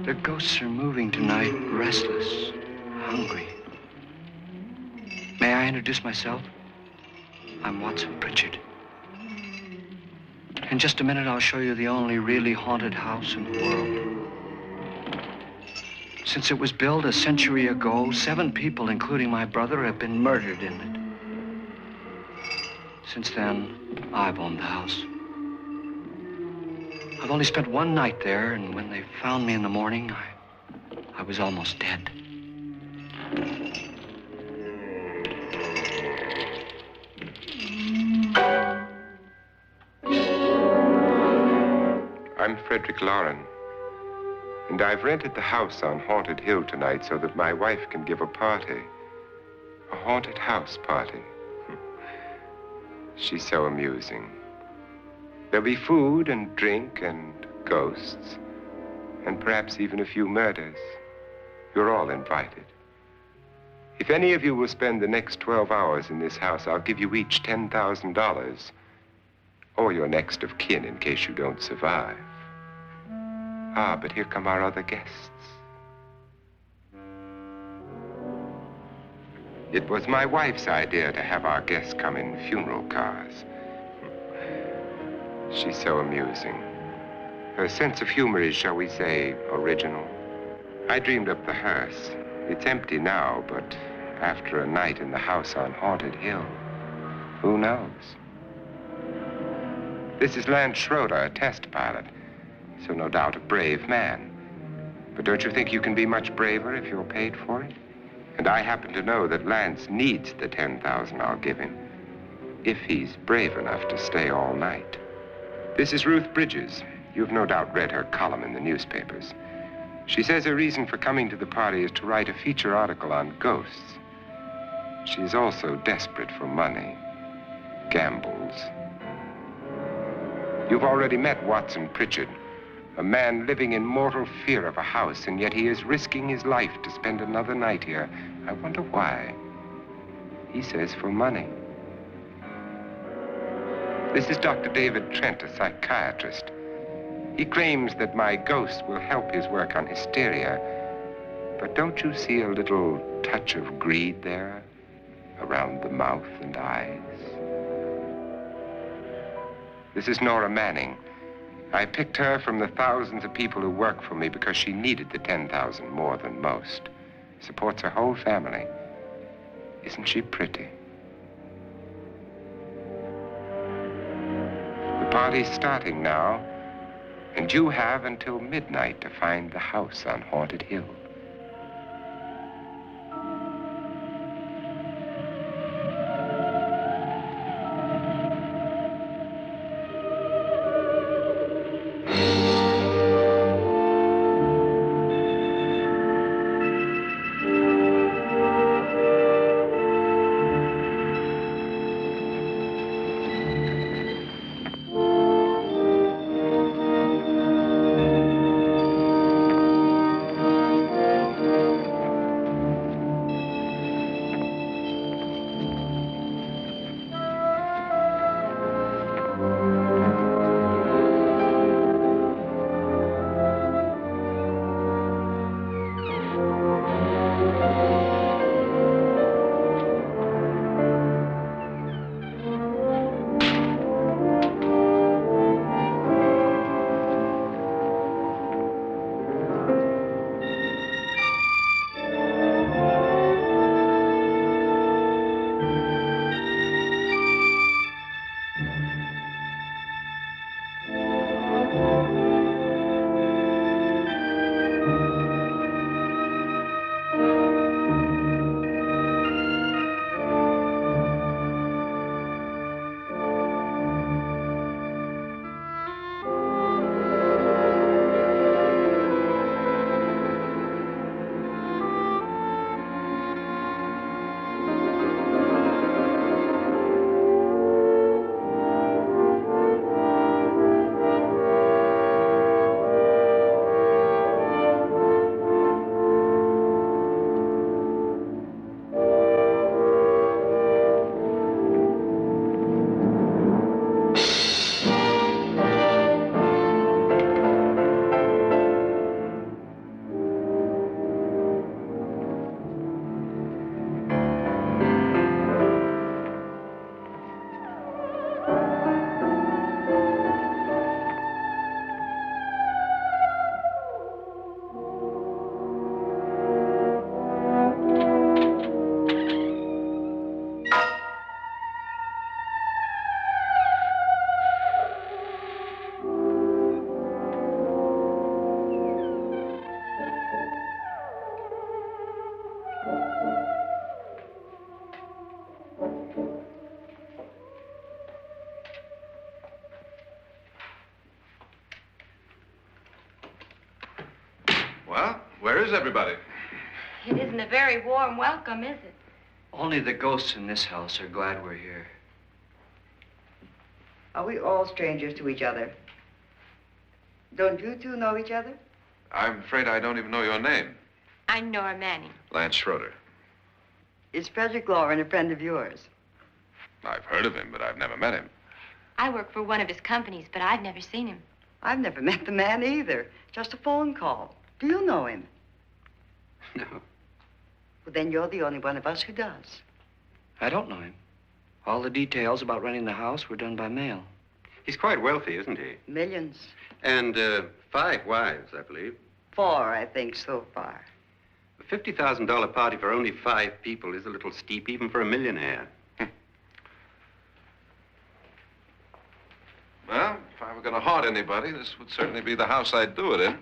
The ghosts are moving tonight, restless, hungry. May I introduce myself? I'm Watson Pritchard. In just a minute, I'll show you the only really haunted house in the world. Since it was built a century ago, 7 people, including my brother, have been murdered in it. Since then, I've owned the house. I've only spent one night there, and when they found me in the morning, I was almost dead. I'm Frederick Lauren, and I've rented the house on Haunted Hill tonight so that my wife can give a party. A haunted house party. She's so amusing. There'll be food and drink and ghosts, and perhaps even a few murders. You're all invited. If any of you will spend the next 12 hours in this house, I'll give you each $10,000, or your next of kin in case you don't survive. Ah, but here come our other guests. It was my wife's idea to have our guests come in funeral cars. She's so amusing. Her sense of humor is, shall we say, original. I dreamed up the hearse. It's empty now, but after a night in the house on Haunted Hill, who knows? This is Lance Schroeder, a test pilot, so no doubt a brave man. But don't you think you can be much braver if you're paid for it? And I happen to know that Lance needs the $10,000 I'll give him, if he's brave enough to stay all night. This is Ruth Bridges. You've no doubt read her column in the newspapers. She says her reason for coming to the party is to write a feature article on ghosts. She's also desperate for money, gambles. You've already met Watson Pritchard, a man living in mortal fear of a house, and yet he is risking his life to spend another night here. I wonder why. He says for money. This is Dr. David Trent, a psychiatrist. He claims that my ghost will help his work on hysteria. But don't you see a little touch of greed there around the mouth and eyes? This is Nora Manning. I picked her from the thousands of people who work for me because she needed the $10,000 more than most. Supports her whole family. Isn't she pretty? The party's starting now, and you have until midnight to find the house on Haunted Hill. Well, where is everybody? It isn't a very warm welcome, is it? Only the ghosts in this house are glad we're here. Are we all strangers to each other? Don't you two know each other? I'm afraid I don't even know your name. I'm Nora Manning. Lance Schroeder. Is Frederick Lauren a friend of yours? I've heard of him, but I've never met him. I work for one of his companies, but I've never seen him. I've never met the man either. Just a phone call. Do you know him? No, Well, then you're the only one of us who does. I don't know him. All the details about renting the house were done by mail. He's quite wealthy, isn't he? Millions. And 5 wives, I believe. 4, I think, so far. A $50,000 party for only 5 people is a little steep, even for a millionaire. Well, if I were going to haunt anybody, this would certainly be the house I'd do it in.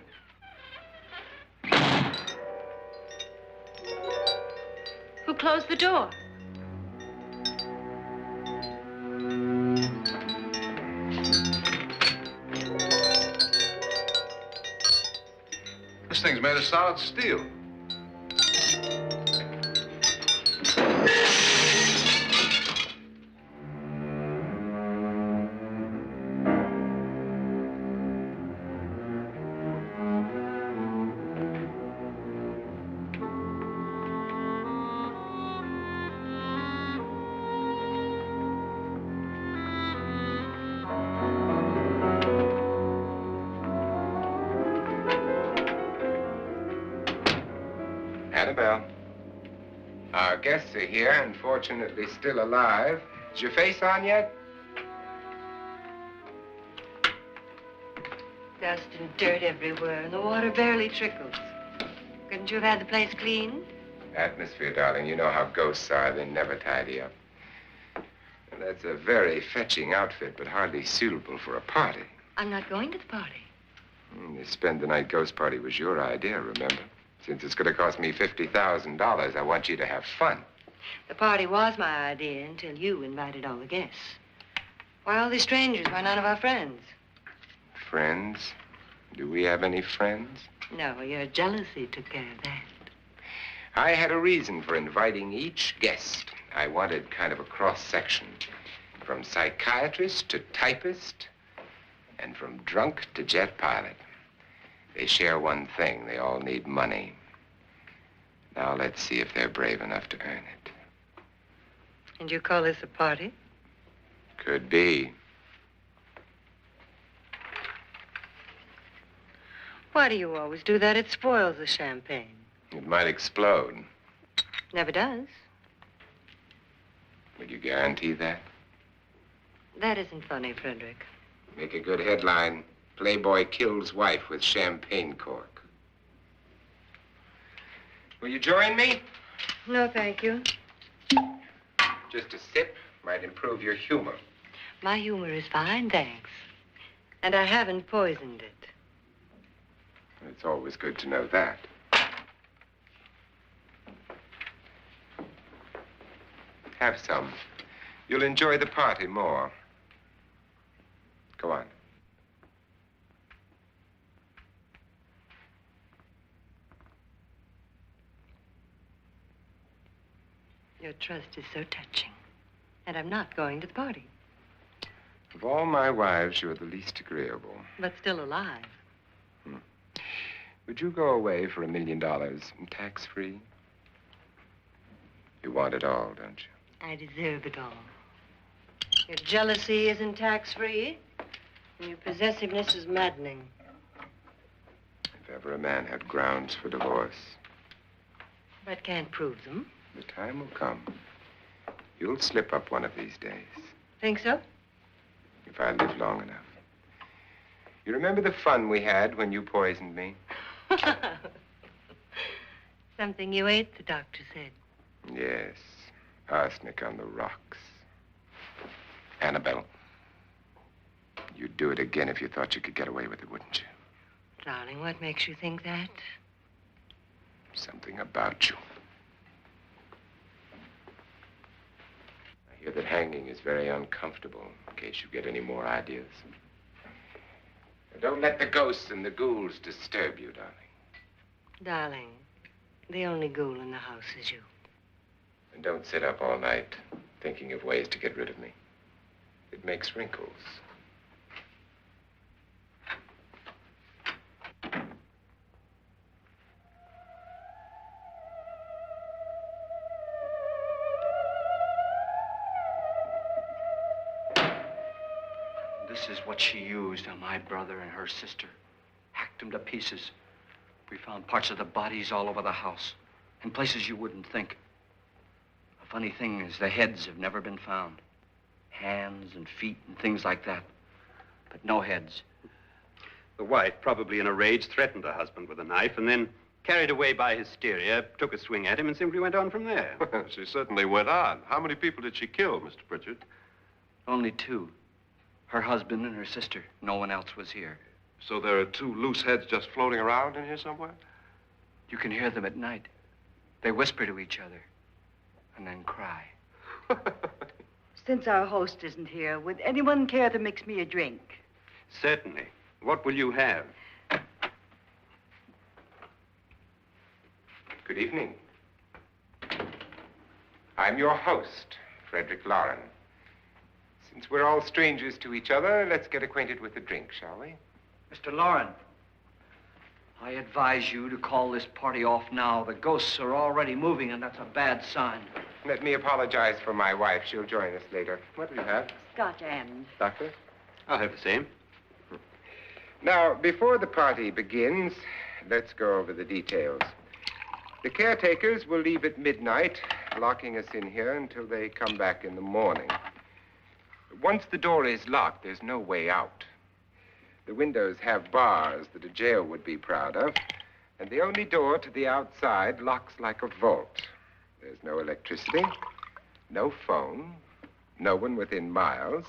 Who closed the door? This thing's made of solid steel. Annabelle, our guests are here, unfortunately still alive. Is your face on yet? Dust and dirt everywhere, and the water barely trickles. Couldn't you have had the place cleaned? Atmosphere, darling. You know how ghosts are. They never tidy up. And that's a very fetching outfit, but hardly suitable for a party. I'm not going to the party. The spend-the-night ghost party was your idea, remember? Since it's going to cost me $50,000, I want you to have fun. The party was my idea until you invited all the guests. Why all these strangers? Why none of our friends? Friends? Do we have any friends? No, your jealousy took care of that. I had a reason for inviting each guest. I wanted kind of a cross-section. From psychiatrist to typist, and from drunk to jet pilot. They share one thing. They all need money. Now let's see if they're brave enough to earn it. And you call this a party? Could be. Why do you always do that? It spoils the champagne. It might explode. Never does. Would you guarantee that? That isn't funny, Frederick. Make a good headline. Playboy kills wife with champagne cork. Will you join me? No, thank you. Just a sip might improve your humor. My humor is fine, thanks. And I haven't poisoned it. It's always good to know that. Have some. You'll enjoy the party more. Go on. Your trust is so touching. And I'm not going to the party. Of all my wives, you're the least agreeable. But still alive. Would you go away for $1 million and tax-free? You want it all, don't you? I deserve it all. Your jealousy isn't tax-free. And your possessiveness is maddening. If ever a man had grounds for divorce, But can't prove them. the time will come. You'll slip up one of these days, Think so? if I live long enough. You remember the fun we had when you poisoned me? Something you ate, the doctor said. Yes, arsenic on the rocks. Annabelle, you'd do it again if you thought you could get away with it, wouldn't you? Darling, what makes you think that? Something about you. I hear that hanging is very uncomfortable, in case you get any more ideas. Don't let the ghosts and the ghouls disturb you, darling. Darling, the only ghoul in the house is you. And don't sit up all night thinking of ways to get rid of me. It makes wrinkles. This is what she used on my brother and her sister. Hacked them to pieces. We found parts of the bodies all over the house, in places you wouldn't think. The funny thing is the heads have never been found. Hands and feet and things like that. But no heads. The wife, probably in a rage, threatened her husband with a knife and then, carried away by hysteria, took a swing at him and simply went on from there. She certainly went on. How many people did she kill, Mr. Pritchard? Only two. Her husband and her sister. No one else was here. So there are two loose heads just floating around in here somewhere? You can hear them at night. They whisper to each other and then cry. Since our host isn't here, would anyone care to mix me a drink? Certainly. What will you have? Good evening. I'm your host, Frederick Lauren. Since we're all strangers to each other, let's get acquainted with a drink, shall we? Mr. Lauren, I advise you to call this party off now. The ghosts are already moving, and that's a bad sign. Let me apologize for my wife. She'll join us later. What will you have? Scotch and. Doctor? I'll have the same. Now, before the party begins, let's go over the details. The caretakers will leave at midnight, locking us in here until they come back in the morning. Once the door is locked, there's no way out. The windows have bars that a jail would be proud of, and the only door to the outside locks like a vault. There's no electricity, no phone, no one within miles,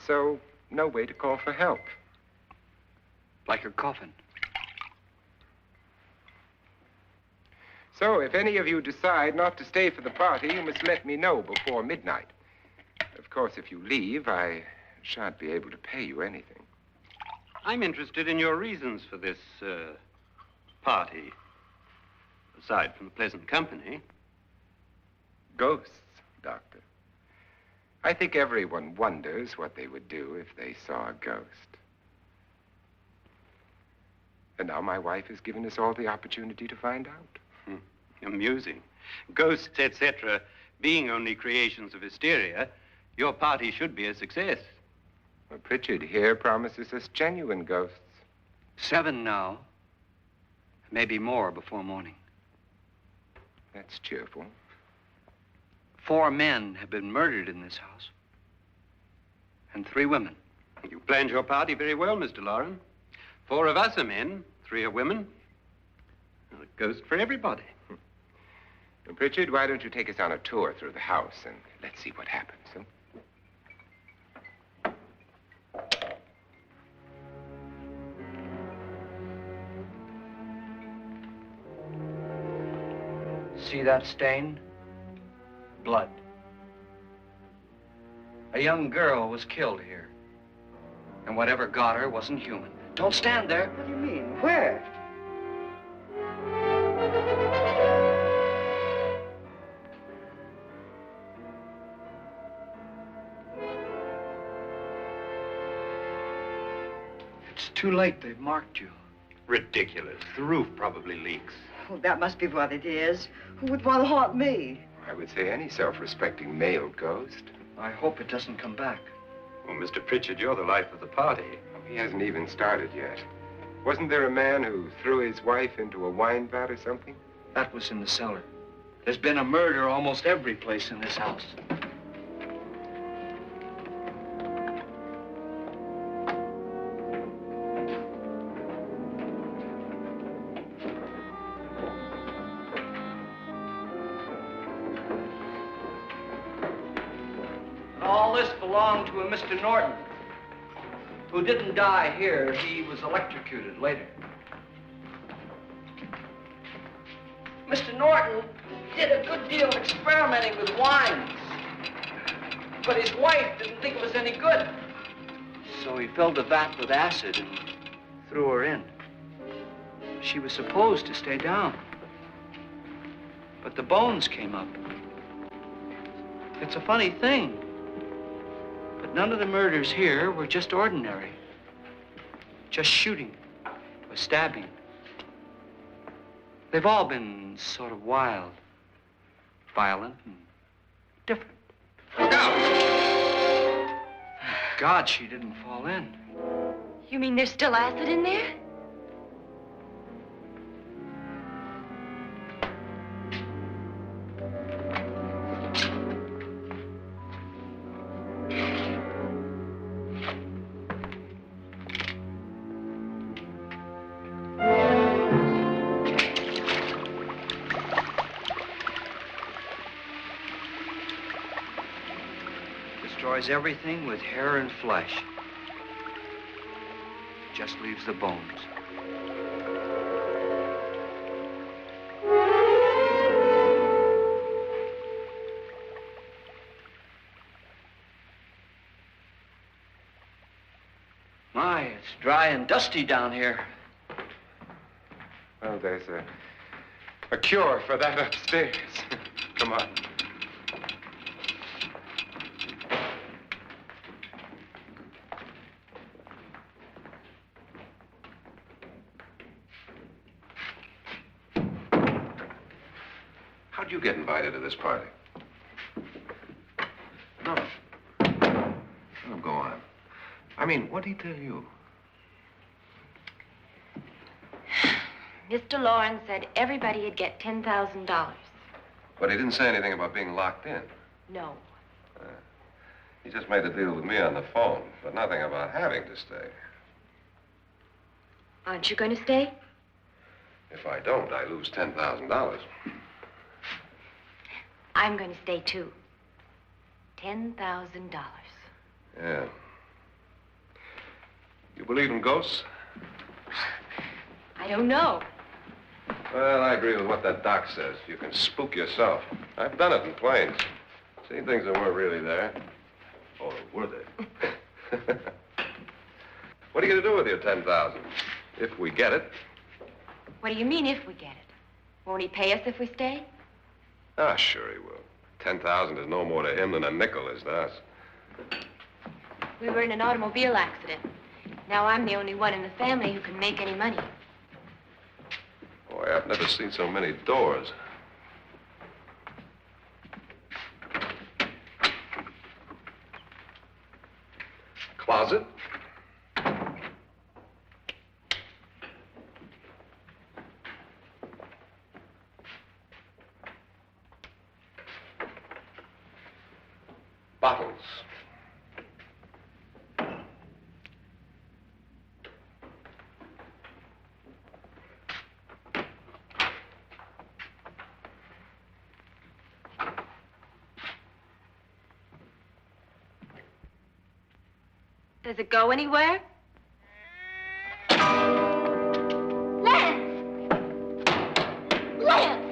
so no way to call for help. Like a coffin. So if any of you decide not to stay for the party, you must let me know before midnight. Of course, if you leave, I shan't be able to pay you anything. I'm interested in your reasons for this, party. Aside from the pleasant company. Ghosts, Doctor. I think everyone wonders what they would do if they saw a ghost. And now my wife has given us all the opportunity to find out. Amusing. Ghosts, etc., being only creations of hysteria, your party should be a success. Well, Pritchard here promises us genuine ghosts. 7 now. Maybe more before morning. That's cheerful. 4 men have been murdered in this house. And 3 women. You planned your party very well, Mr. Lauren. 4 of us are men, 3 are women. A ghost for everybody. Well, Pritchard, why don't you take us on a tour through the house and let's see what happens, huh? See that stain? Blood. A young girl was killed here. And whatever got her wasn't human. Don't stand there. What do you mean? Where? It's too late. They've marked you. Ridiculous. The roof probably leaks. Oh, that must be what it is. Who would want to haunt me? I would say any self-respecting male ghost. I hope it doesn't come back. Well, Mr. Pritchard, you're the life of the party. He hasn't even started yet. Wasn't there a man who threw his wife into a wine vat or something? That was in the cellar. There's been a murder almost every place in this house. All this belonged to a Mr. Norton, who didn't die here. He was electrocuted later. Mr. Norton did a good deal of experimenting with wines, but his wife didn't think it was any good. So he filled the vat with acid and threw her in. She was supposed to stay down. But the bones came up. It's a funny thing. But none of the murders here were just ordinary. Just shooting or stabbing. They've all been sort of wild, violent, and different. Look out! Thank God she didn't fall in. You mean there's still acid in there? Destroys everything with hair and flesh. Just leaves the bones. My, it's dry and dusty down here. Well, there's a cure for that upstairs. Come on. How'd you get invited to this party? No. No, go on. I mean, what'd he tell you? Mr. Lawrence said everybody'd get $10,000. But he didn't say anything about being locked in. No. He just made a deal with me on the phone, but nothing about having to stay. Aren't you going to stay? If I don't, I lose $10,000. I'm going to stay, too. $10,000. Yeah. You believe in ghosts? I don't know. Well, I agree with what that doc says. You can spook yourself. I've done it in planes. Seen things that weren't really there. Or were they? What are you going to do with your $10,000? If we get it. What do you mean, if we get it? Won't he pay us if we stay? Ah, sure he will. 10,000 is no more to him than a nickel is to us. We were in an automobile accident. Now I'm the only one in the family who can make any money. Boy, I've never seen so many doors. Closet. Bottles. Does it go anywhere? Lance! Lance!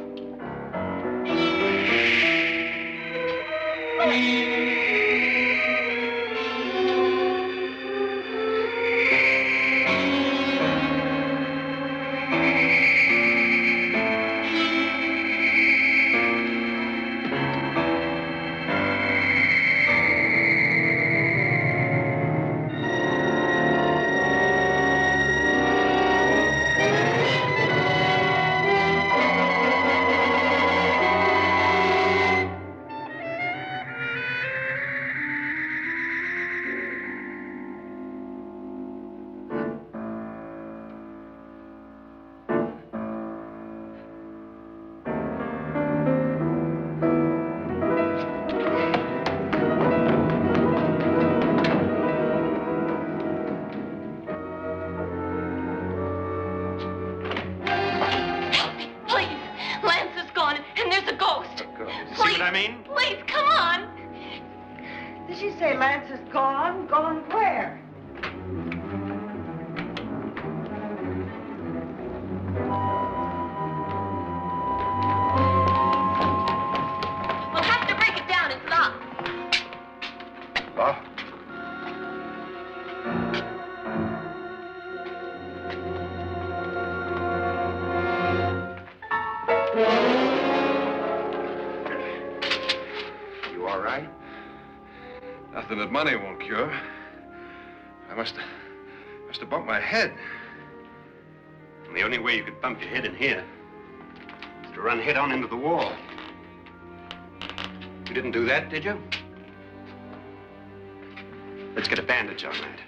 I mean? Please, come on. Did she say Lance is gone? Gone where? We'll have to break it down. It's locked. Locked? nothing that money won't cure. I must have bumped my head. And the only way you could bump your head in here is to run head on into the wall. You didn't do that, did you? Let's get a bandage on that.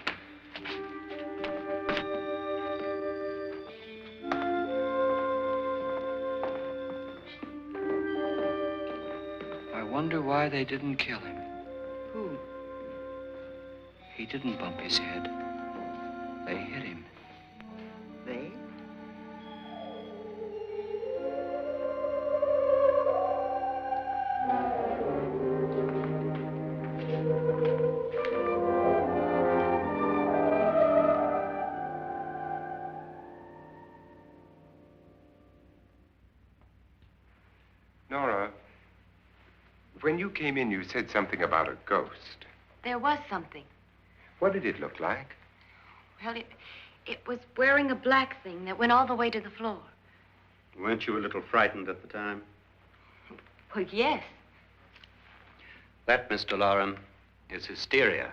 I wonder why they didn't kill him. Who? He didn't bump his head. They hit him. They? Nora, when you came in, you said something about a ghost. There was something. What did it look like? Well, it was wearing a black thing that went all the way to the floor. Weren't you a little frightened at the time? Well, yes. That, Mr. Loren, is hysteria.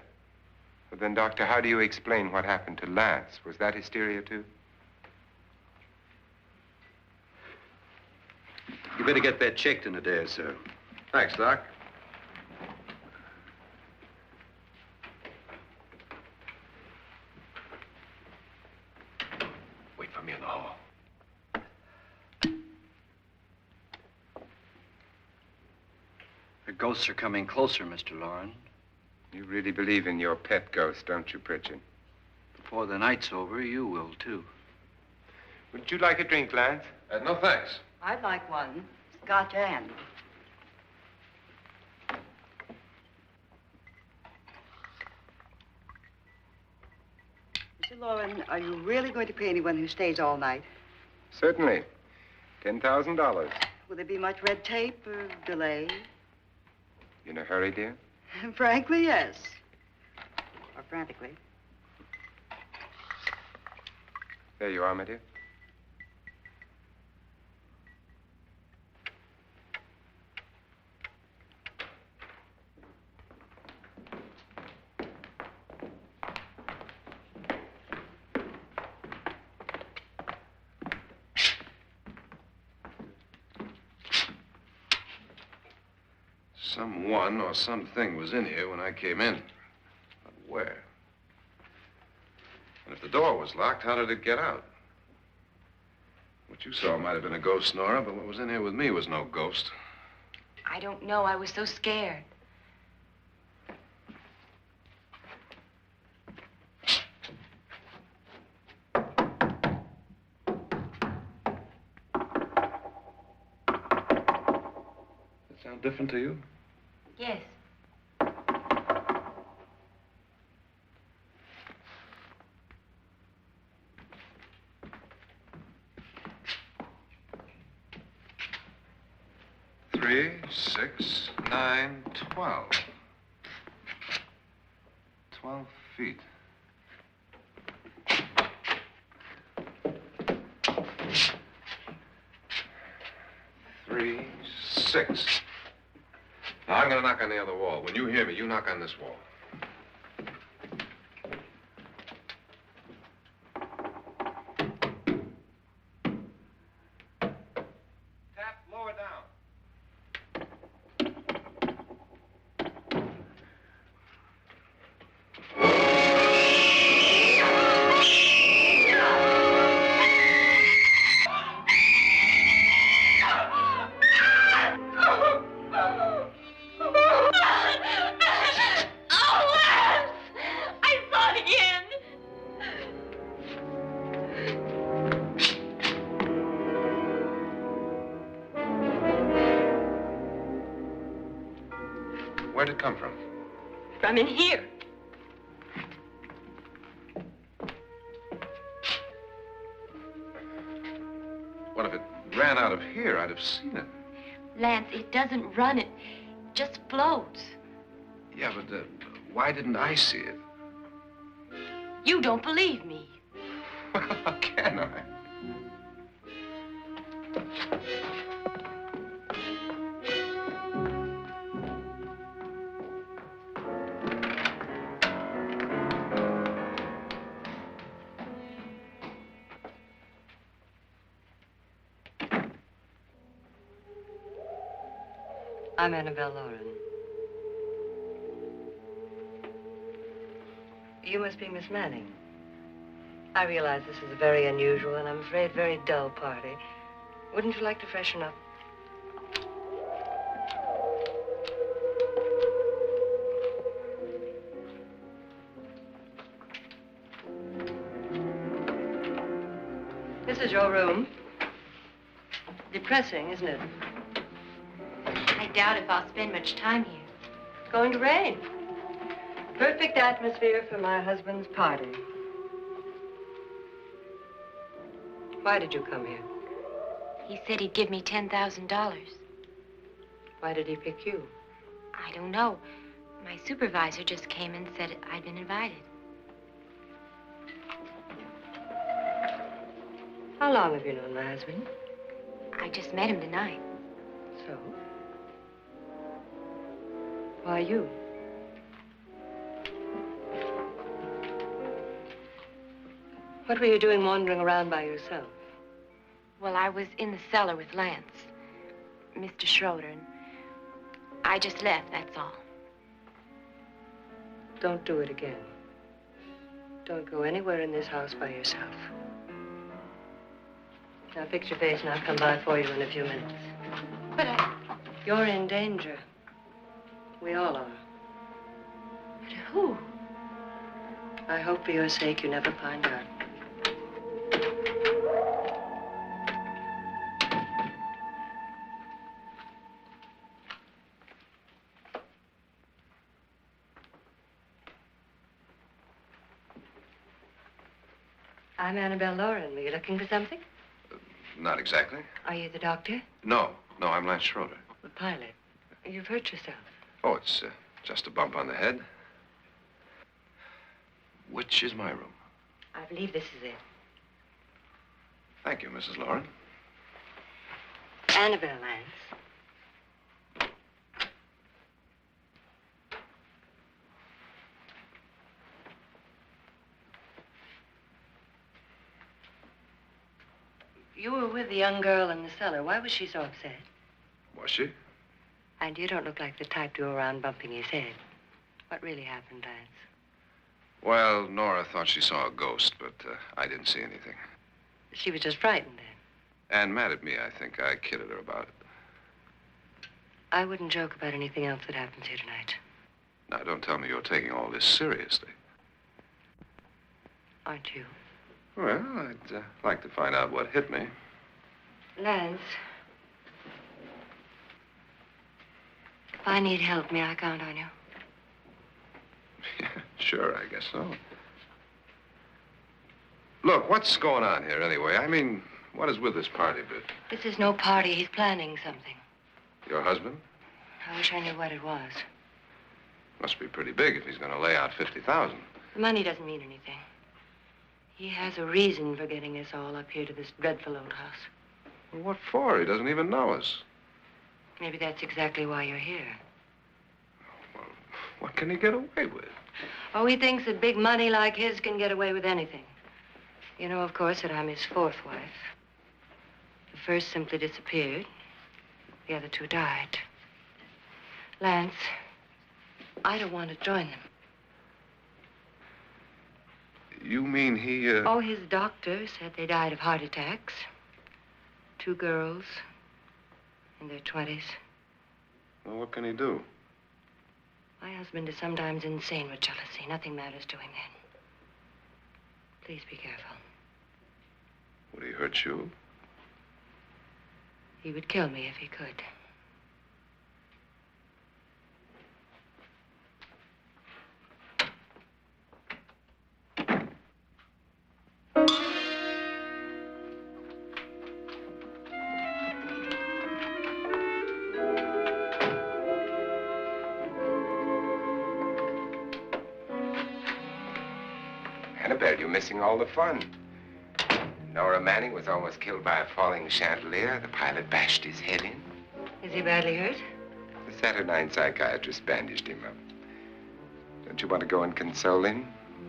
Well, then, Doctor, how do you explain what happened to Lance? Was that hysteria, too? You better get that checked in a day or so. Thanks, Doc. Wait for me in the hall. The ghosts are coming closer, Mr. Loren. You really believe in your pet ghost, don't you, Pritchard? Before the night's over, you will, too. Would you like a drink, Lance? No, thanks. I'd like one. Scotch and. Mr. Loren, are you really going to pay anyone who stays all night? Certainly. $10,000. Will there be much red tape or delay? You in a hurry, dear? Frankly, yes. Or frantically. There you are, my dear. Someone or something was in here when I came in. But where? And if the door was locked, how did it get out? What you saw might have been a ghost, Nora, but what was in here with me was no ghost. I don't know. I was so scared. Does it sound different to you? Yes. Three, 6, 9, 12. 12 feet. Three, 6. Now, I'm going to knock on the other wall. When you hear me, you knock on this wall. Tap lower down. Where'd it come from? From in here. What if it ran out of here? I'd have seen it. Lance, it doesn't run. It just floats. Yeah, but why didn't I see it? You don't believe me. Well, how can I? I'm Annabelle Lauren. You must be Miss Manning. I realize this is a very unusual and I'm afraid very dull party. Wouldn't you like to freshen up? This is your room. Depressing, isn't it? I doubt if I'll spend much time here. It's going to rain. Perfect atmosphere for my husband's party. Why did you come here? He said he'd give me $10,000. Why did he pick you? I don't know. My supervisor just came and said I'd been invited. How long have you known my husband? I just met him tonight. So? Why you? What were you doing wandering around by yourself? Well, I was in the cellar with Lance, Mr. Schroeder, and I just left, that's all. Don't do it again. Don't go anywhere in this house by yourself. Now fix your face and I'll come by for you in a few minutes. But You're in danger. We all are. but who? I hope for your sake you never find out. I'm Annabelle Lauren. Were you looking for something? Not exactly. Are you the doctor? No, I'm Lance Schroeder. The pilot. You've hurt yourself. Oh, it's just a bump on the head. Which is my room? I believe this is it. Thank you, Mrs. Lauren. Annabelle Lance. You were with the young girl in the cellar. Why was she so upset? Was she? And you don't look like the type to go around bumping his head. What really happened, Lance? Well, Nora thought she saw a ghost, but I didn't see anything. She was just frightened then. And mad at me, I think. I kidded her about it. I wouldn't joke about anything else that happens here tonight. Now, don't tell me you're taking all this seriously. Aren't you? Well, I'd like to find out what hit me. Lance. If I need help, may I count on you? Yeah, sure, I guess so. Look, what's going on here anyway? I mean, what is with this party bit? This is no party. He's planning something. Your husband? I wish I knew what it was. Must be pretty big if he's going to lay out 50,000. The money doesn't mean anything. He has a reason for getting us all up here to this dreadful old house. Well, what for? He doesn't even know us. Maybe that's exactly why you're here. Well, what can he get away with? Oh, he thinks that big money like his can get away with anything. You know, of course, that I'm his fourth wife. The first simply disappeared. The other two died. Lance, I don't want to join them. You mean he, Oh, his doctor said they died of heart attacks. 2 girls in their 20s. Well, what can he do? My husband is sometimes insane with jealousy. Nothing matters to him then. Please be careful. Would he hurt you? He would kill me if he could. Annabelle, you're missing all the fun. Nora Manning was almost killed by a falling chandelier. The pilot bashed his head in. Is he badly hurt? The Saturnine psychiatrist bandaged him up. Don't you want to go and console him,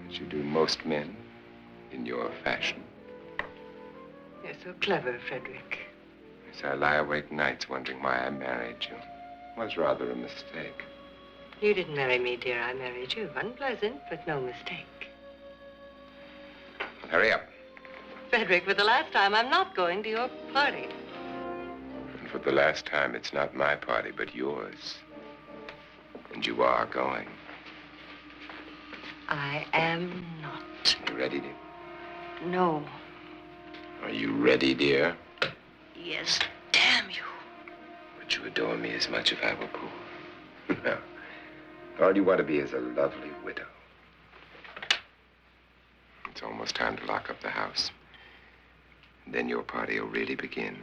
as you do most men, in your fashion? You're so clever, Frederick. Yes, I lie awake nights wondering why I married you. was rather a mistake. You didn't marry me, dear. I married you. Unpleasant, but no mistake. Hurry up. Frederick, for the last time, I'm not going to your party. And for the last time, it's not my party, but yours. And you are going. I am not. You ready, dear? No. Are you ready, dear? Yes, damn you. Would you adore me as much if I were poor? No. All you want to be is a lovely widow. It's almost time to lock up the house. And then your party will really begin.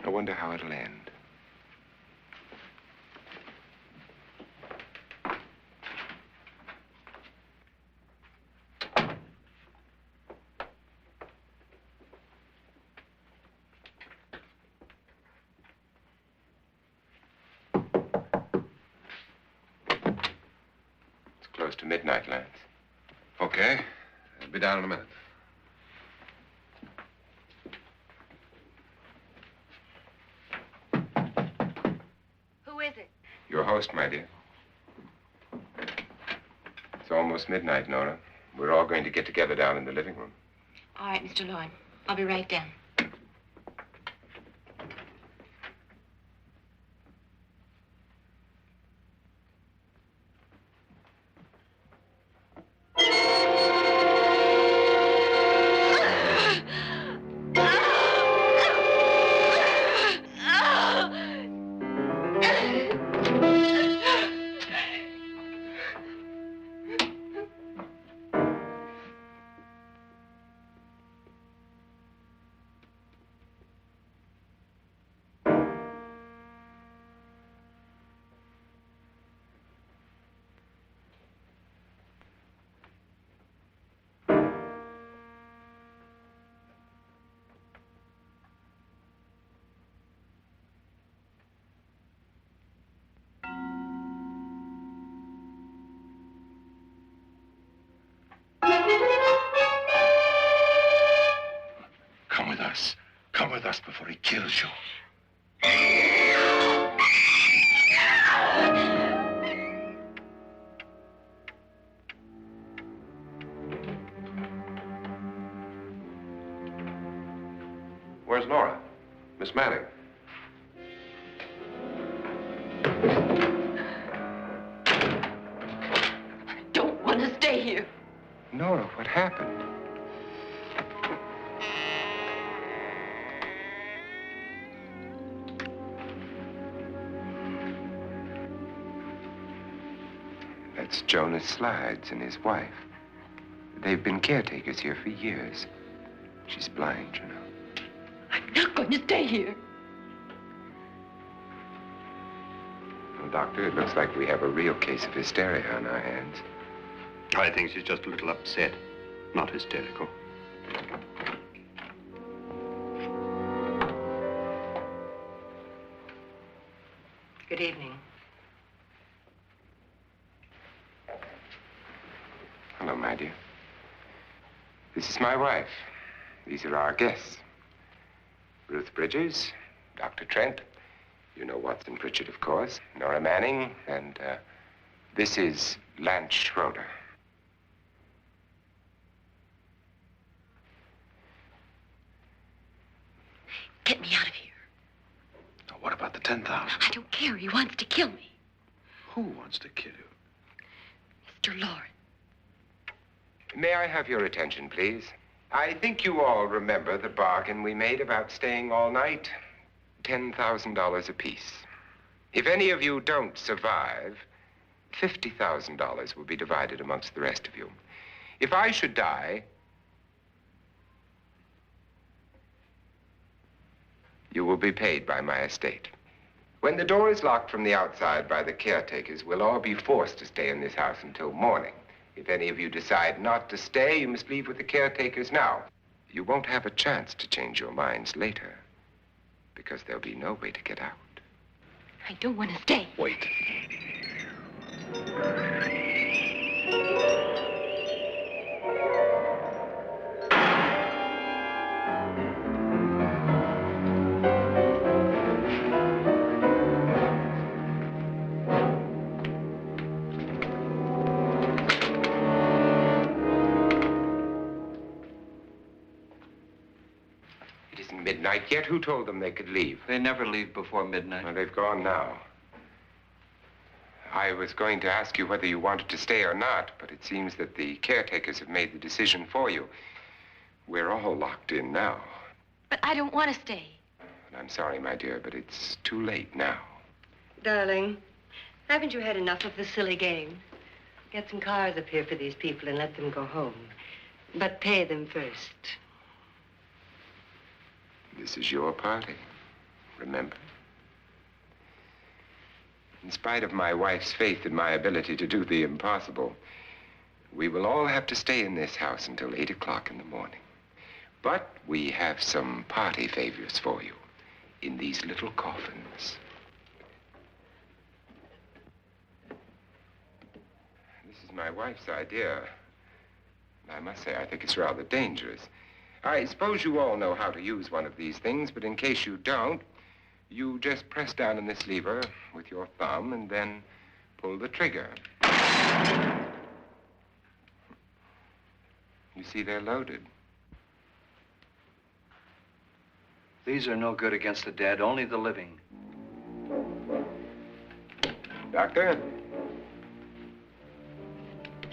I wonder how it'll end. It's close to midnight, Lance. Okay. I'll be down in a minute. Who is it? Your host, my dear. It's almost midnight, Nora. We're all going to get together down in the living room. All right, Mr. Lloyd. I'll be right down. Come with us before he kills you. Where's Nora? Miss Manning. I don't want to stay here. Nora, what happened? That's Jonas Slides and his wife. They've been caretakers here for years. She's blind, you know. I'm not going to stay here. Well, Doctor, it looks like we have a real case of hysteria on our hands. I think she's just a little upset, not hysterical. Good evening. Hello, my dear. This is my wife. These are our guests. Ruth Bridges, Dr. Trent. You know Watson Pritchard, of course. Nora Manning, and this is Lance Schroeder. Get me out of here. Now, what about the 10,000? I don't care. He wants to kill me. Who wants to kill you? Mr. Lord. May I have your attention, please? I think you all remember the bargain we made about staying all night. $10,000 apiece. If any of you don't survive, $50,000 will be divided amongst the rest of you. If I should die, you will be paid by my estate. When the door is locked from the outside by the caretakers, we'll all be forced to stay in this house until morning. If any of you decide not to stay, you must leave with the caretakers now. You won't have a chance to change your minds later, because there'll be no way to get out. I don't want to stay. Wait. isn't midnight yet. Who told them they could leave? They never leave before midnight. Well, they've gone now. I was going to ask you whether you wanted to stay or not, but it seems that the caretakers have made the decision for you. We're all locked in now. But I don't want to stay. And I'm sorry, my dear, but it's too late now. Darling, haven't you had enough of the silly game? Get some cars up here for these people and let them go home. But pay them first. This is your party, remember? In spite of my wife's faith in my ability to do the impossible, we will all have to stay in this house until 8 o'clock in the morning. But we have some party favors for you in these little coffins. This is my wife's idea. And I must say, I think it's rather dangerous. I suppose you all know how to use one of these things, but in case you don't, you just press down on this lever with your thumb and then pull the trigger. You see, they're loaded. These are no good against the dead, only the living. Doctor?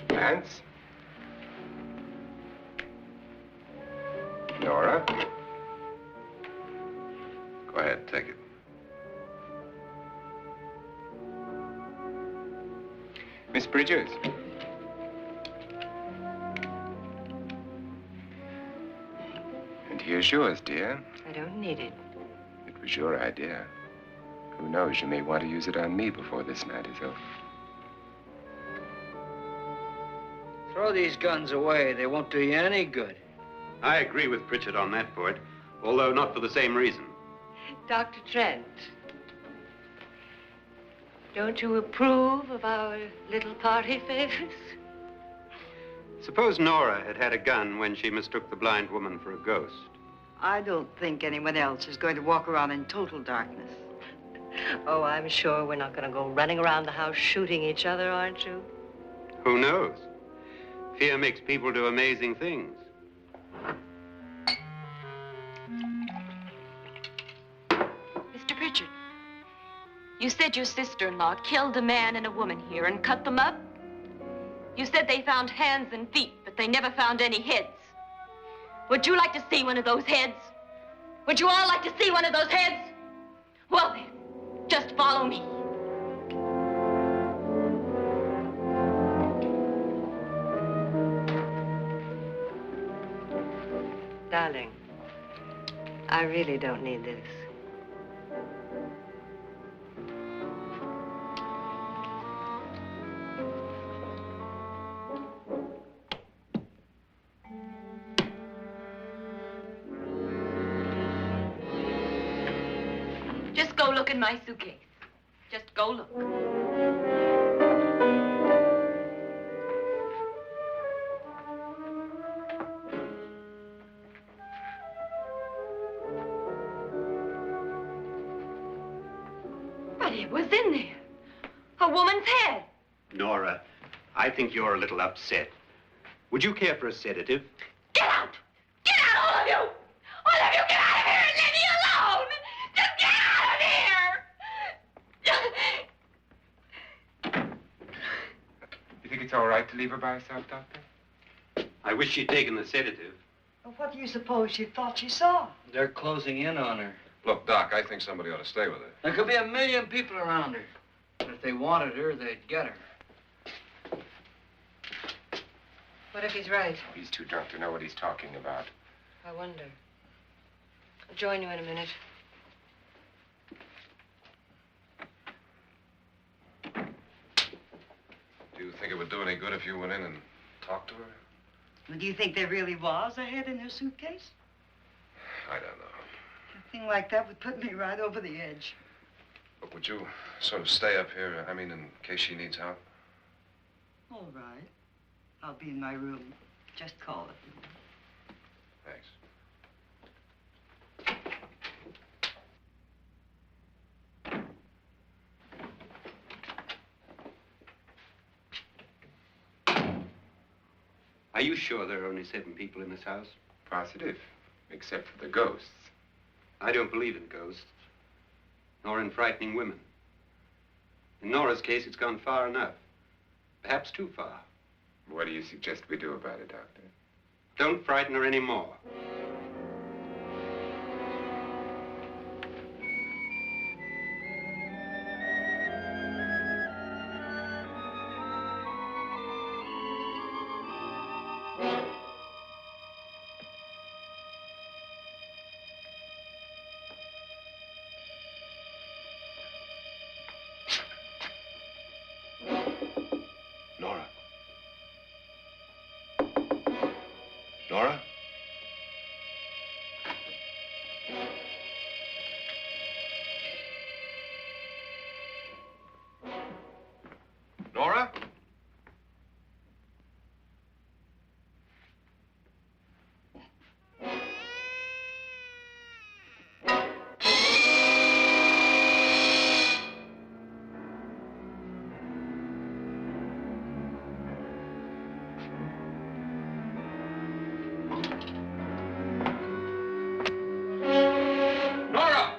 Lance? Nora? Go ahead, take it. Miss Bridges? And here's yours, dear. I don't need it. It was your idea. Who knows, you may want to use it on me before this night is over. Throw these guns away. They won't do you any good. I agree with Pritchard on that point, although not for the same reason. Dr. Trent, don't you approve of our little party favors? Suppose Nora had had a gun when she mistook the blind woman for a ghost. I don't think anyone else is going to walk around in total darkness. Oh, I'm sure we're not going to go running around the house shooting each other, aren't you? Who knows? Fear makes people do amazing things. Mr. Pritchard, you said your sister-in-law killed a man and a woman here and cut them up? You said they found hands and feet, but they never found any heads. Would you like to see one of those heads? Would you all like to see one of those heads? Well then, just follow me. Darling, I really don't need this. Just go look in my suitcase. Just go look. But it was in there. A woman's head. Nora, I think you're a little upset. Would you care for a sedative? Get out! Get out, all of you! All of you, get out of here and leave me alone! Just get out of here! You think it's all right to leave her by herself, Doctor? I wish she'd taken the sedative. Well, what do you suppose she thought she saw? They're closing in on her. Look, Doc, I think somebody ought to stay with her. There could be 1,000,000 people around her. But if they wanted her, they'd get her. What if he's right? He's too drunk to know what he's talking about. I wonder. I'll join you in a minute. Do you think it would do any good if you went in and talked to her? Well, do you think there really was a head in her suitcase? I don't know. A thing like that would put me right over the edge. But would you sort of stay up here, I mean, in case she needs help? All right. I'll be in my room. Just call it. Thanks. Are you sure there are only 7 people in this house? Positive, except for the ghosts. I don't believe in ghosts, nor in frightening women. In Nora's case, it's gone far enough. Perhaps too far. What do you suggest we do about it, Doctor? Don't frighten her anymore. Nora? Nora? Nora? Nora!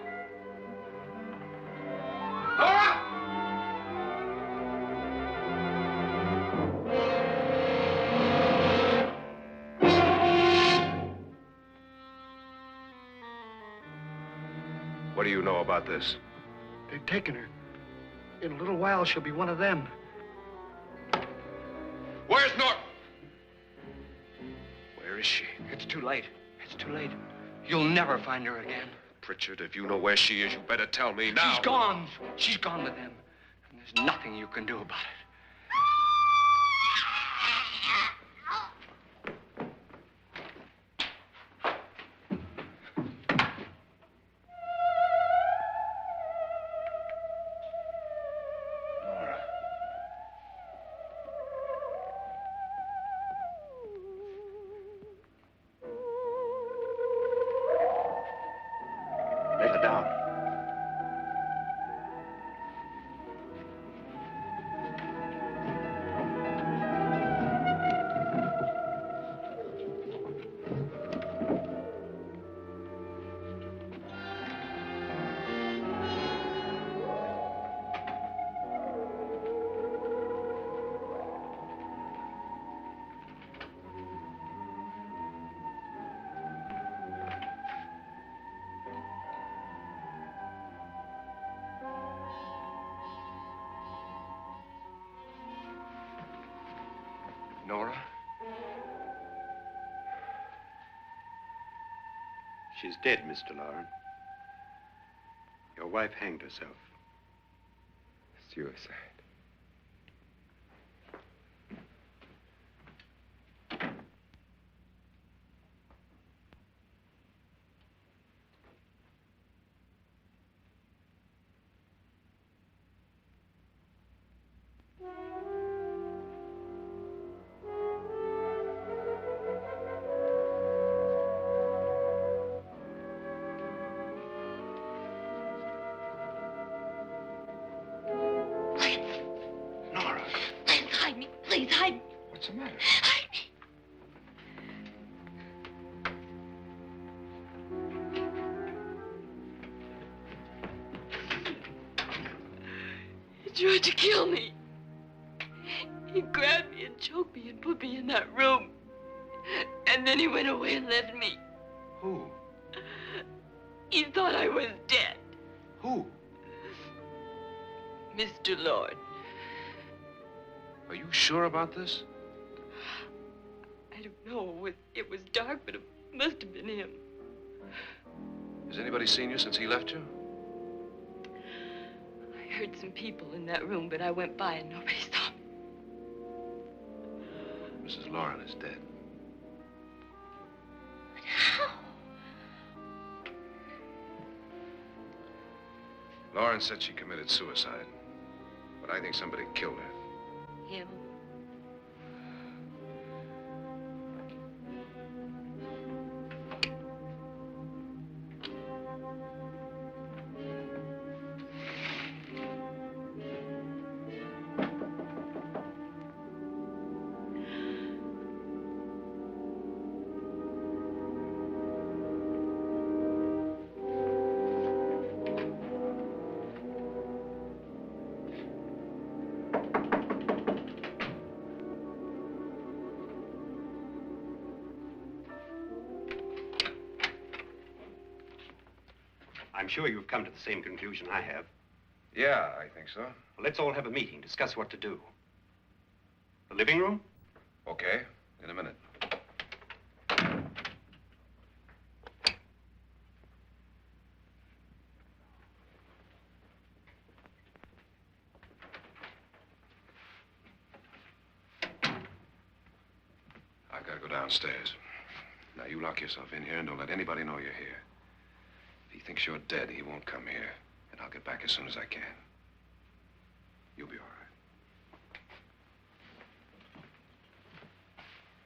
Nora! What do you know about this? They've taken her. In a little while, she'll be one of them. Where's Nora? Where is she? It's too late. It's too late. You'll never find her again. Pritchard, if you know where she is, you better tell me now. She's gone. She's gone with them. And there's nothing you can do about it. Nora. Let her down. Nora? She's dead, Mr. Lauren. Your wife hanged herself. Suicide. Nora, Please hide me. Please hide me. What's the matter? Hide me. He tried to kill me. He grabbed me and choked me and put me in that room. And then he went away and left me. who? He thought I was dead. Who? Mr. Lord. Are you sure about this? I don't know. It was dark, but it must have been him. Has anybody seen you since he left you? I heard some people in that room, but I went by and nobody saw me. Mrs. Lauren is dead. But how? Lauren said she committed suicide, but I think somebody killed her. Him? I'm sure you've come to the same conclusion I have. Yeah, I think so. Well, let's all have a meeting, discuss what to do. The living room? Okay, in a minute. I've got to go downstairs. Now, you lock yourself in here and don't let anybody know you're here. If he thinks you're dead, he won't come here. And I'll get back as soon as I can. You'll be all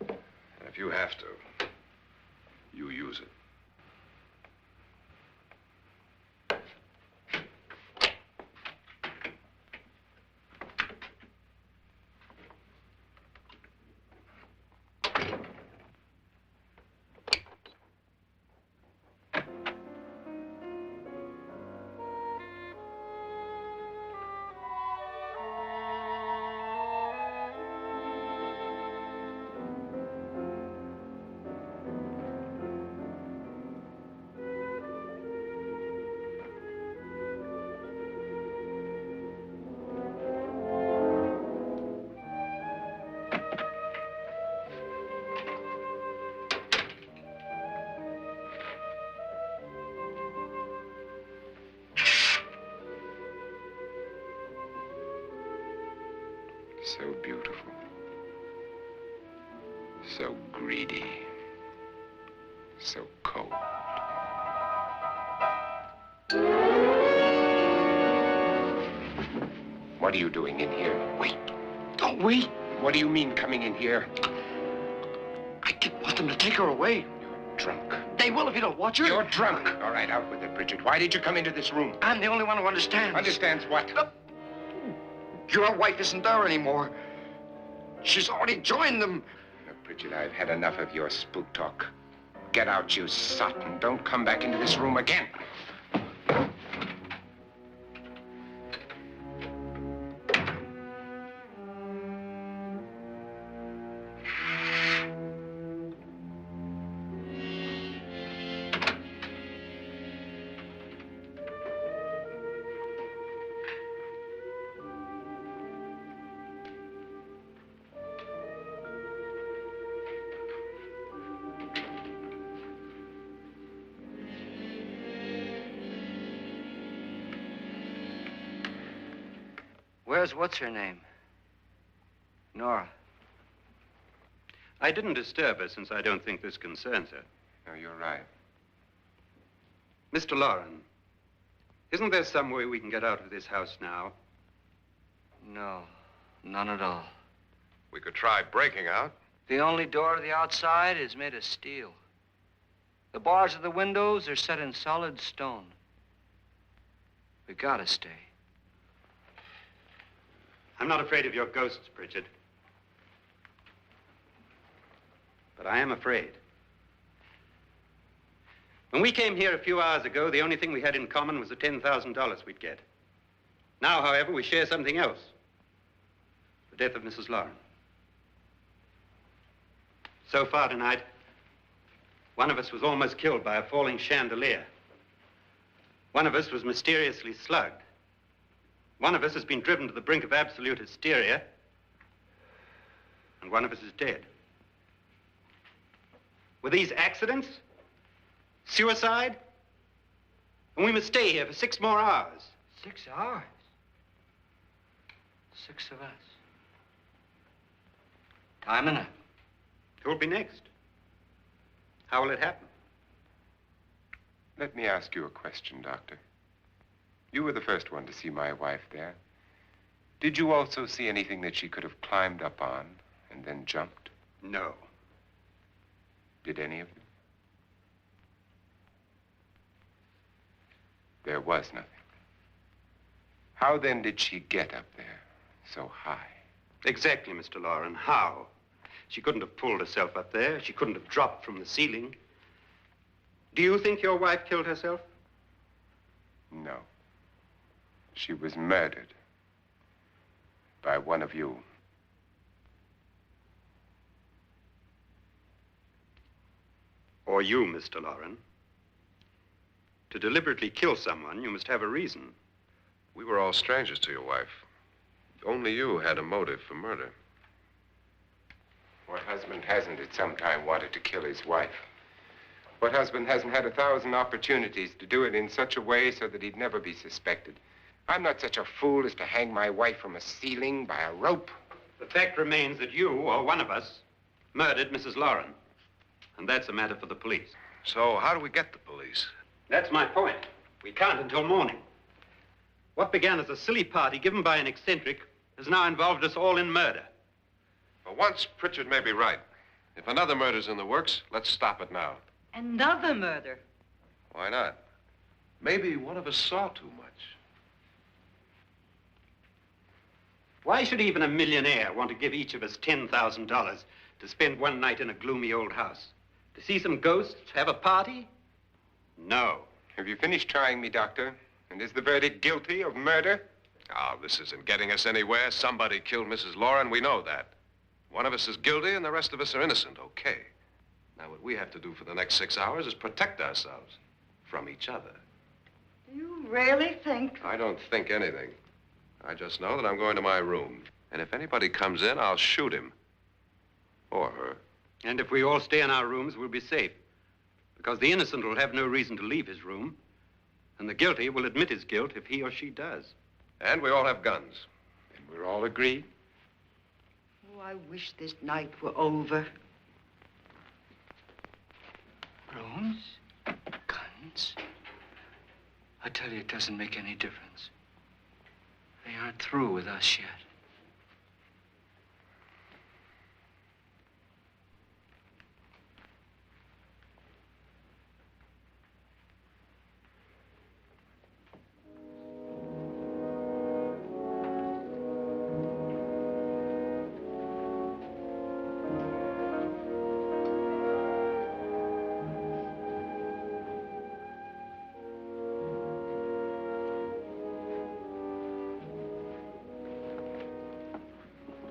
right. And if you have to, you use it. So beautiful. So greedy. So cold. What are you doing in here? Wait. Don't wait. What do you mean coming in here? I didn't want them to take her away. You're drunk. They will if you don't watch her. You're drunk. All right, out with it, Bridget. Why did you come into this room? I'm the only one who understands. Understands what? Your wife isn't there anymore. She's already joined them. Look, Bridget, I've had enough of your spook talk. Get out, you sot, and don't come back into this room again. Where's what's-her-name? Nora. I didn't disturb her since I don't think this concerns her. No, you're right. Mr. Loren, isn't there some way we can get out of this house now? No, none at all. We could try breaking out. The only door to the outside is made of steel. The bars of the windows are set in solid stone. We gotta stay. I'm not afraid of your ghosts, Bridget. But I am afraid. When we came here a few hours ago, the only thing we had in common was the $10,000 we'd get. Now, however, we share something else. The death of Mrs. Loren. So far tonight, one of us was almost killed by a falling chandelier. One of us was mysteriously slugged. One of us has been driven to the brink of absolute hysteria, and one of us is dead. Were these accidents? Suicide? And we must stay here for 6 more hours. 6 hours? 6 of us. Time enough. Who'll be next? How will it happen? Let me ask you a question, Doctor. You were the first one to see my wife there. Did you also see anything that she could have climbed up on and then jumped? No. Did any of you? There was nothing. How then did she get up there so high? Exactly, Mr. Loren. How? She couldn't have pulled herself up there. She couldn't have dropped from the ceiling. Do you think your wife killed herself? No. She was murdered by one of you. Or you, Mr. Loren. To deliberately kill someone, you must have a reason. We were all strangers to your wife. Only you had a motive for murder. What husband hasn't at some time wanted to kill his wife? What husband hasn't had 1,000 opportunities to do it in such a way so that he'd never be suspected? I'm not such a fool as to hang my wife from a ceiling by a rope. The fact remains that you, or one of us, murdered Mrs. Lauren. And that's a matter for the police. So how do we get the police? That's my point. We can't until morning. What began as a silly party given by an eccentric has now involved us all in murder. For once, Pritchard may be right. If another murder's in the works, let's stop it now. Another murder. Why not? Maybe one of us saw too much. Why should even a millionaire want to give each of us $10,000 to spend one night in a gloomy old house? To see some ghosts, have a party? No. Have you finished trying me, Doctor? And is the verdict guilty of murder? Oh, this isn't getting us anywhere. Somebody killed Mrs. Lauren. We know that. One of us is guilty and the rest of us are innocent, okay. Now, what we have to do for the next 6 hours is protect ourselves from each other. Do you really think? I don't think anything. I just know that I'm going to my room. And if anybody comes in, I'll shoot him. Or her. And if we all stay in our rooms, we'll be safe. Because the innocent will have no reason to leave his room. And the guilty will admit his guilt if he or she does. And we all have guns. And we're all agreed? Oh, I wish this night were over. Rooms? Guns? I tell you, it doesn't make any difference. They aren't through with us yet.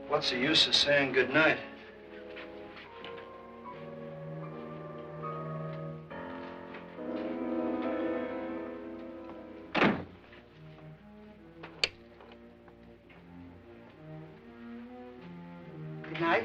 What's the use of saying goodnight? Good night.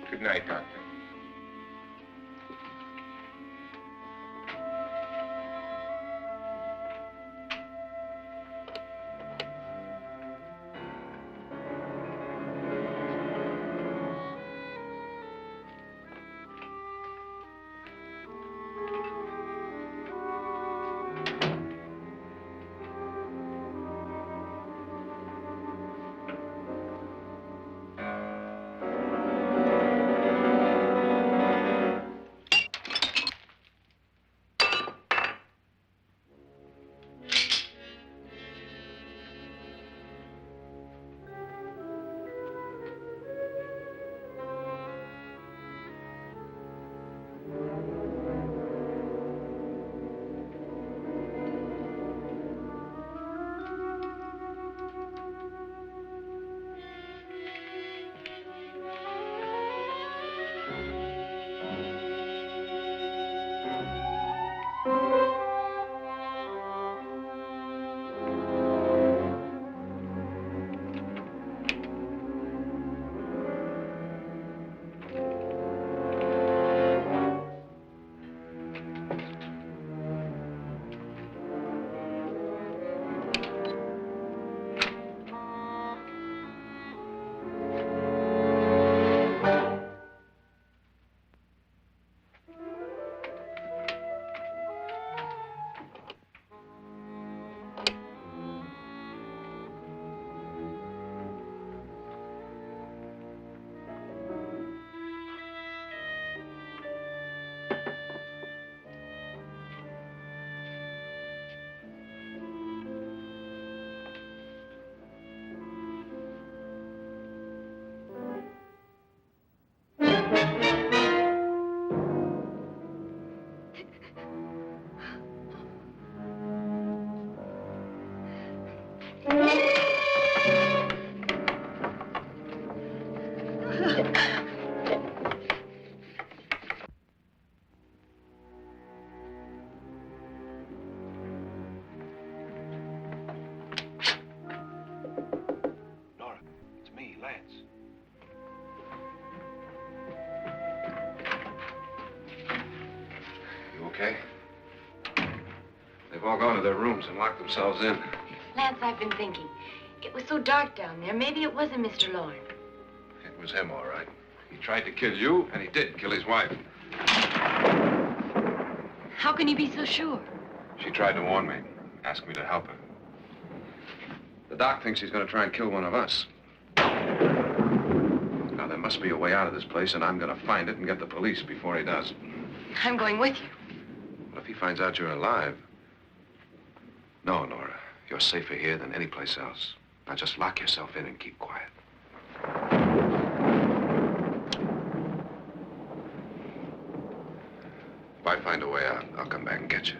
Good night, Doctor. Nora, it's me, Lance. You okay? They've all gone to their rooms and locked themselves in. Lance, I've been thinking. It was so dark down there. Maybe it wasn't Mr. Lorne. It was him, all right. He tried to kill you, and he did kill his wife. How can you be so sure? She tried to warn me, asked me to help her. The doc thinks he's going to try and kill one of us. Now, there must be a way out of this place, and I'm going to find it and get the police before he does. I'm going with you. Well, if he finds out you're alive... No, Nora. You're safer here than any place else. Now, just lock yourself in and keep quiet. If I find a way out, I'll come back and get you.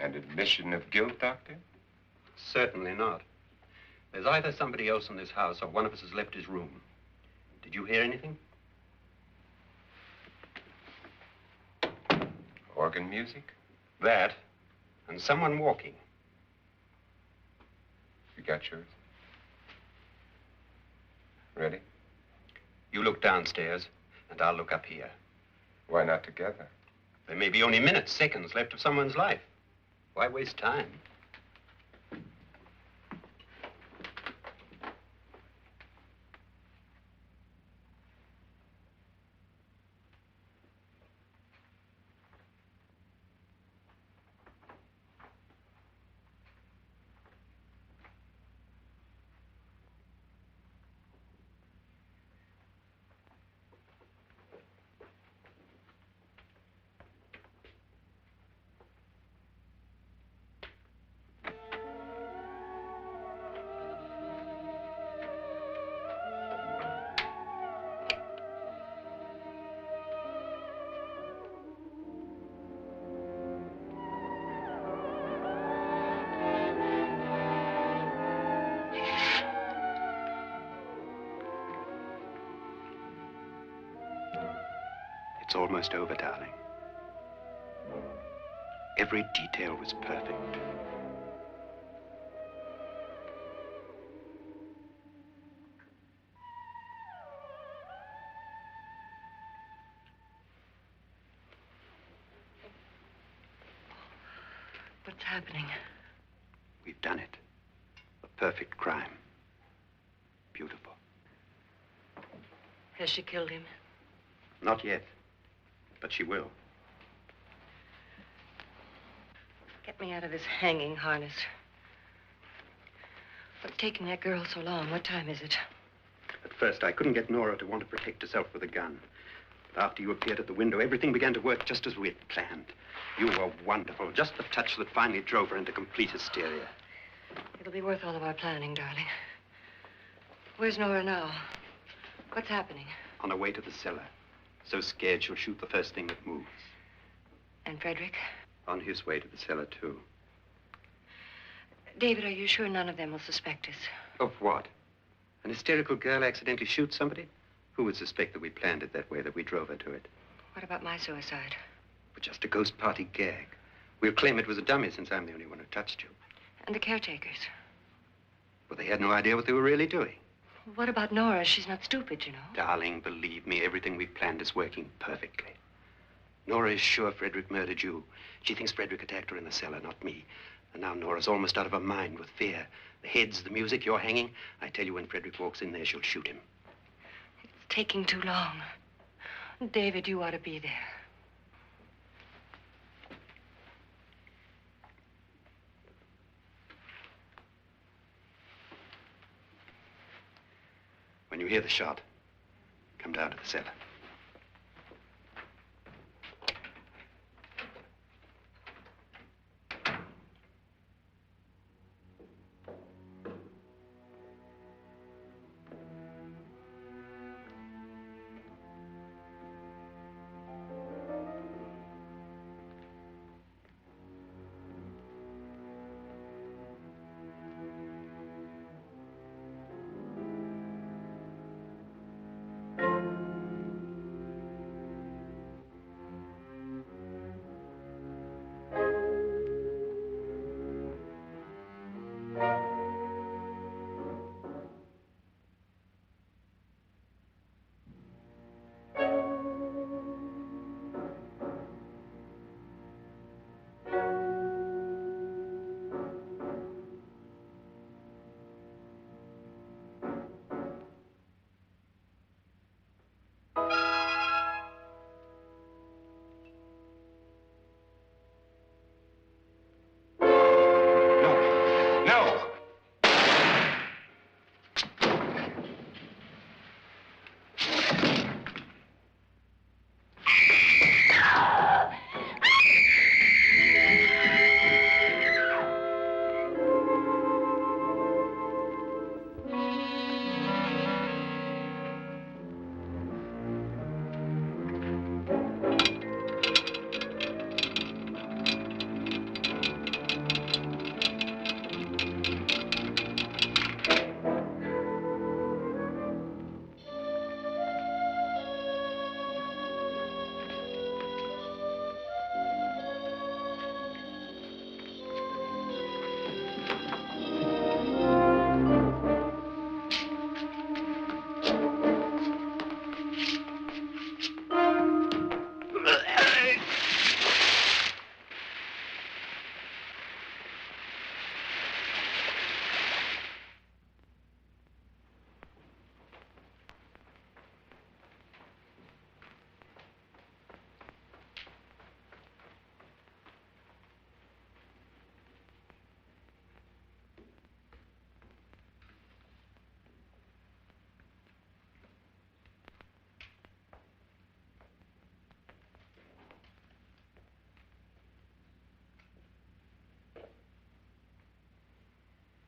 An admission of guilt, Doctor? Certainly not. There's either somebody else in this house or one of us has left his room. Did you hear anything? Organ music? That, and someone walking. You got yours? Ready? You look downstairs, and I'll look up here. Why not together? There may be only minutes, seconds left of someone's life. Why waste time? It's almost over, darling. Every detail was perfect. What's happening? We've done it. A perfect crime. Beautiful. Has she killed him? Not yet, but she will. Get me out of this hanging harness. What's taking that girl so long? What time is it? At first, I couldn't get Nora to want to protect herself with a gun. But after you appeared at the window, everything began to work just as we had planned. You were wonderful. Just the touch that finally drove her into complete hysteria. It'll be worth all of our planning, darling. Where's Nora now? What's happening? On her way to the cellar. So scared she'll shoot the first thing that moves. And Frederick? On his way to the cellar, too. David, are you sure none of them will suspect us? Of what? An hysterical girl accidentally shoots somebody? Who would suspect that we planned it that way, that we drove her to it? What about my suicide? But just a ghost party gag. We'll claim it was a dummy since I'm the only one who touched you. And the caretakers? Well, they had no idea what they were really doing. What about Nora? She's not stupid, you know. Darling, believe me, everything we planned is working perfectly. Nora is sure Frederick murdered you. She thinks Frederick attacked her in the cellar, not me. And now Nora's almost out of her mind with fear. The heads, the music, you're hanging. I tell you, when Frederick walks in there, she'll shoot him. It's taking too long. David, you ought to be there. When you hear the shot, come down to the cellar.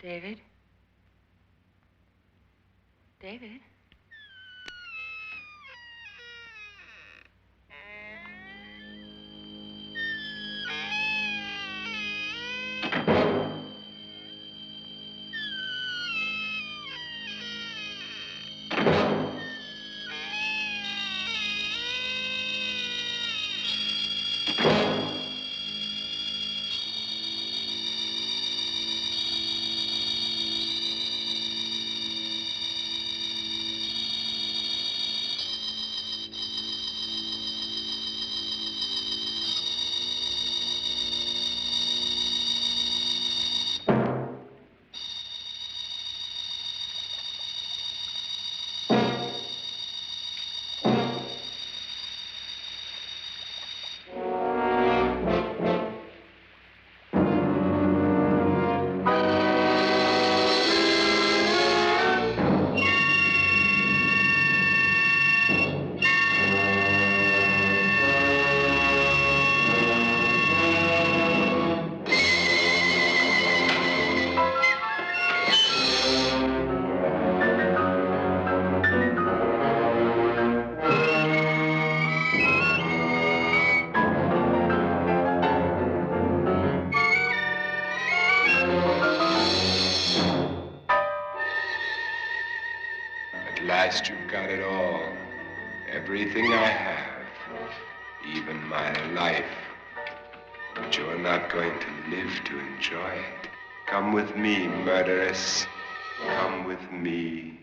David? David? At last you've got it all. Everything I have. Even my life. But you're not going to live to enjoy it. Come with me, murderess. Come with me.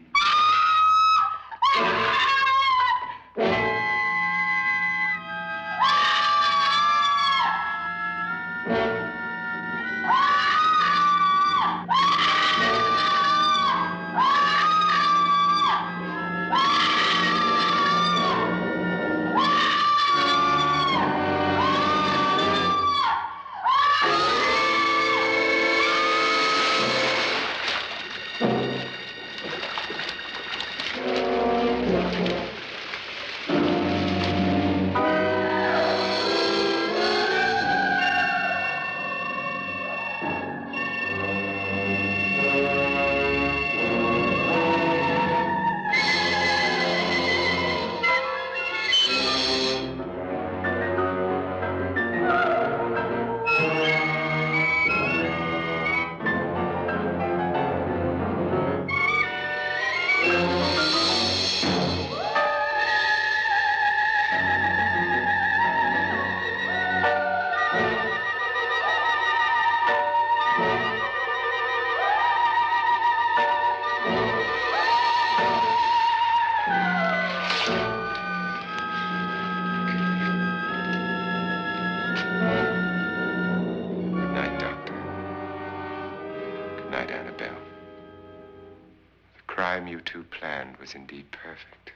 You two planned was indeed perfect.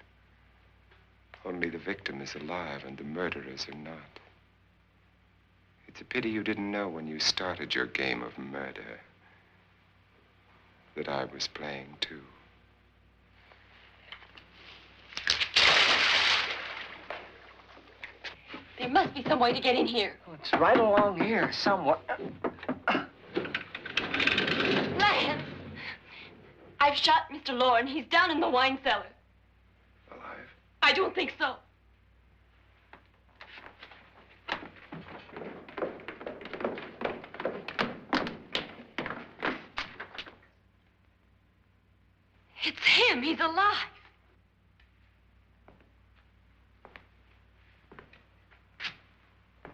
Only the victim is alive and the murderers are not. It's a pity you didn't know when you started your game of murder that I was playing too. There must be some way to get in here. Oh, it's right along here somewhere. Lance! I've shot Mr. Loren. He's down in the wine cellar. Alive? I don't think so. It's him. He's alive.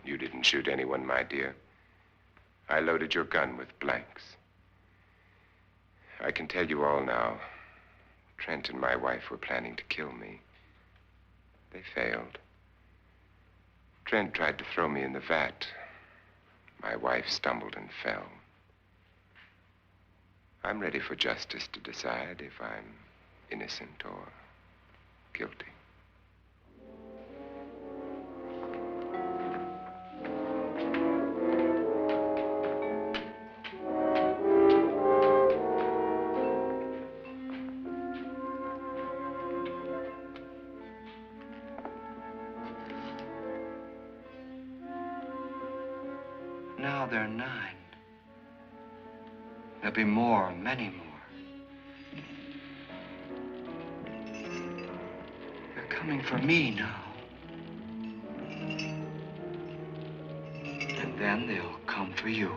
You didn't shoot anyone, my dear. I loaded your gun with blanks. I can tell you all now. Trent and my wife were planning to kill me. They failed. Trent tried to throw me in the vat. My wife stumbled and fell. I'm ready for justice to decide if I'm innocent or guilty. Now they're 9. There'll be more, many more. They're coming for me now. And then they'll come for you.